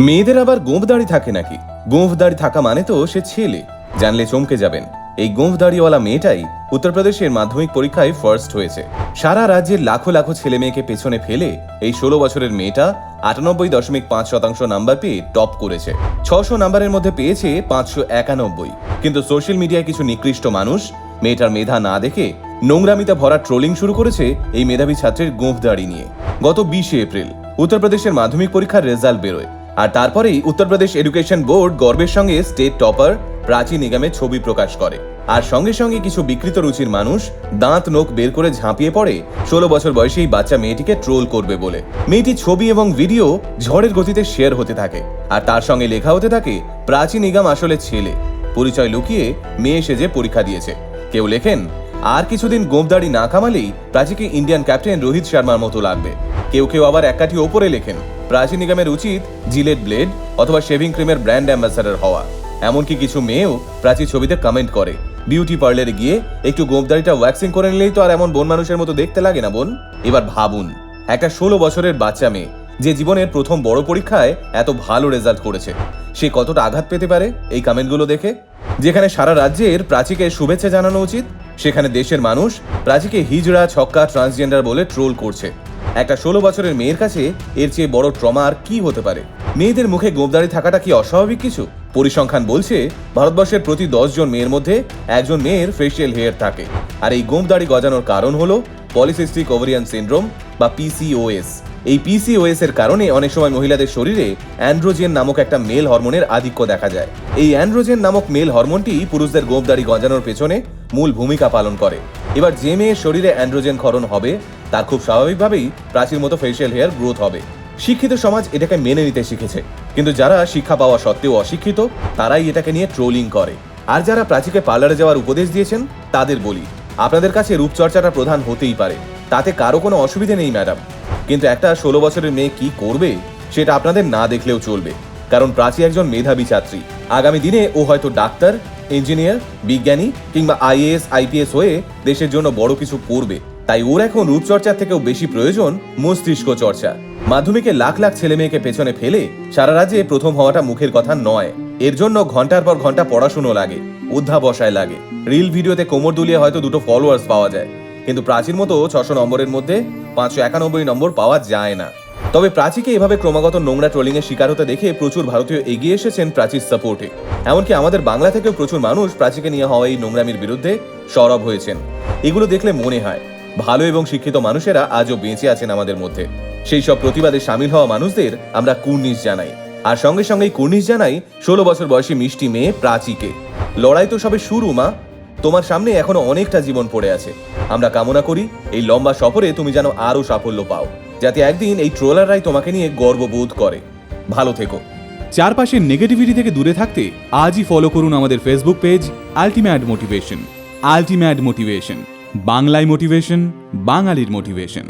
মেয়েদের আবার গোঁফ দাড়ি থাকে নাকি? গোঁফ দাড়ি থাকা মানে তো সে ছেলে। জানলে চমকে যাবেন, এই গোঁফ দাড়িওয়ালা মেয়েটাই উত্তরপ্রদেশের মাধ্যমিক পরীক্ষায় ফার্স্ট হয়েছে। সারা রাজ্যের লাখো লাখো ছেলে মেয়েকে পেছনে ফেলে এই 16 বছরের মেয়েটা 98.5% নাম্বার পেয়ে টপ করেছে। 600 নাম্বারের মধ্যে পেয়েছে 591। কিন্তু সোশ্যাল মিডিয়ায় কিছু নিকৃষ্ট মানুষ মেয়েটার মেধা না দেখে নোংরামিতে ভরা ট্রোলিং শুরু করেছে এই মেধাবী ছাত্রের গোঁফ দাড়ি নিয়ে। গত 20 এপ্রিল উত্তরপ্রদেশের মাধ্যমিক পরীক্ষার রেজাল্ট বেরোয়, আর তারপরেই উত্তরপ্রদেশ এডুকেশন বোর্ড গর্বের সঙ্গে স্টেট টপার প্রাচী নিগমের ছবি প্রকাশ করে। আর সঙ্গে সঙ্গে কিছু বিকৃত রুচির মানুষ দাঁত নোখ বের করে ঝাঁপিয়ে পড়ে 16 বছর বয়সী এই বাচ্চা মেয়েটিকে ট্রোল করবে বলে। মেয়েটির ছবি এবং ভিডিও ঝড়ের গতিতে শেয়ার হতে থাকে, আর তার সঙ্গে লেখা হতে থাকে প্রাচী নিগম আসলে ছেলে, পরিচয় লুকিয়ে মেয়ে সেজে পরীক্ষা দিয়েছে। কেউ লেখেন আর কিছুদিন গোঁফদাড়ি না কামালেই প্রাচীকে ইন্ডিয়ান ক্যাপ্টেন রোহিত শর্মার মতো লাগবে। কেউ কেউ আবার এক কাঠি ওপরে লেখেন প্রাচী নিগমের উচিত জিলেট ব্লেড অথবা শেভিং ক্রিমের ব্র্যান্ড অ্যাম্বাসাডার হওয়া। এমনকি কিছু মেয়েও প্রাচী ছবিতে কমেন্ট করে বিউটি পার্লারে গিয়ে একটু গোঁফদাড়িটা ওয়্যাক্সিং করে নিলেই তো আর এমন বোন মানুষের মতো দেখতে লাগে না বোন। এবার ভাবুন, একটা 16 বছরের বাচ্চা মেয়ে যে জীবনের প্রথম বড় পরীক্ষায় এত ভালো রেজাল্ট করেছে, সে কতটা আঘাত পেতে পারে এই কমেন্টগুলো দেখে। যেখানে সারা রাজ্যের প্রাচীকে শুভেচ্ছা জানানো উচিত, সেখানে দেশের মানুষ প্রাচীকে হিজড়া, ছক্কা, ট্রান্সজেন্ডার বলে ট্রোল করছে। একটা 16 বছরের মেয়ের কাছে এর চেয়ে বড় ট্রমা আর কি হতে পারে? মেয়েদের মুখে গোঁফদাড়ি থাকাটা কি অস্বাভাবিক কিছু? পরিসংখ্যান বলছে ভারতবর্ষের প্রতি 10 জন মেয়ের মধ্যে একজন মেয়ের ফেসিয়াল হেয়ার থাকে। আর এই গোঁফদাড়ি গজানোর কারণ হলো পলিসিস্টিক ওভারিয়ান সিনড্রোম বা পিসিওএস। এই পিসিওএস এর কারণে অনেক সময় মহিলাদের শরীরে অ্যান্ড্রোজেন নামক একটা মেল হরমোনের আধিক্য দেখা যায়। এই অ্যান্ড্রোজেন নামক মেল হরমোনটি পুরুষদের গোঁফদাড়ি গজানোর পেছনে মূল ভূমিকা পালন করে। এবার যে মেয়ের শরীরে অ্যান্ড্রোজেন ক্ষরণ হবে তার খুব স্বাভাবিকভাবেই প্রাচীর মতো ফেসিয়াল হেয়ার গ্রোথ হবে। শিক্ষিত সমাজ এটাকে মেনে নিতে শিখেছে, কিন্তু যারা শিক্ষা পাওয়া সত্ত্বেও অশিক্ষিত তারাই এটাকে নিয়ে ট্রোলিং করে। আর যারা প্রাচীকে পার্লারে যাওয়ার উপদেশ দিয়েছেন তাদের বলি, আপনাদের কাছে রূপচর্চাটা প্রধান হতেই পারে, তাতে কারো কোনো অসুবিধে নেই ম্যাডাম, কিন্তু একটা 16 বছরের মেয়ে কি করবে সেটা আপনাদের না দেখলেও চলবে। কারণ প্রাচী একজন মেধাবী ছাত্রী, আগামী দিনে ও হয়তো ডাক্তার, ইঞ্জিনিয়ার, বিজ্ঞানী কিংবা আইএএস আইপিএস হয়ে দেশের জন্য বড় কিছু করবে। তাই ওর এখন রূপচর্চার থেকেও বেশি প্রয়োজন মস্তিষ্ক চর্চা। মাধ্যমিকে লাখ লাখ ছেলে মেয়েকে পেছনে ফেলে সারা রাজ্যে প্রথম হওয়াটা মুখের কথা নয়, এর জন্য ঘন্টার পর ঘন্টা পড়াশুনো লাগে, অধ্যাবসায় লাগে। রিল ভিডিওতে কোমর দুলিয়ে হয়তো 2টো ফলোয়ার্স পাওয়া যায়, কিন্তু প্রাচীর মতো 600 নম্বরের মধ্যে 591 নম্বর পাওয়া যায় না। তবে প্রাচীকে এভাবে ক্রমাগত নোংরা ট্রোলিং এর শিকার হতে দেখে প্রচুর ভারতীয় এগিয়ে এসেছেন প্রাচীর সাপোর্টে। এমনকি আমাদের বাংলা থেকেও প্রচুর মানুষ প্রাচীকে নিয়ে হওয়া এই নোংরামির বিরুদ্ধে সরব হয়েছেন। এগুলো দেখলে মনে হয় ভালো এবং শিক্ষিত মানুষেরা আজও বেঁচে আছেন আমাদের মধ্যে। সেই সব প্রতিবাদে সামিল হওয়া মানুষদের আমরা কুর্নিশ জানাই, আর সঙ্গে সঙ্গেই কুর্নিশ জানাই 16 বছর বয়সী মিষ্টি মেয়ে প্রাচীকে। লড়াই তো সবে শুরু মা, তোমার সামনে এখনো অনেকটা জীবন পড়ে আছে। আমরা কামনা করি এই লম্বা সফরে তুমি যেন আরো সাফল্য পাও, যাতে একদিন এই ট্রোলাররাই তোমাকে নিয়ে গর্ববোধ করে। ভালো থেকো। চারপাশের নেগেটিভিটি থেকে দূরে থাকতে আজই ফলো করুন আমাদের Facebook page ultimate motivation. Ultimate motivation, বাংলায় মোটিভেশন, বাঙালির মোটিভেশন।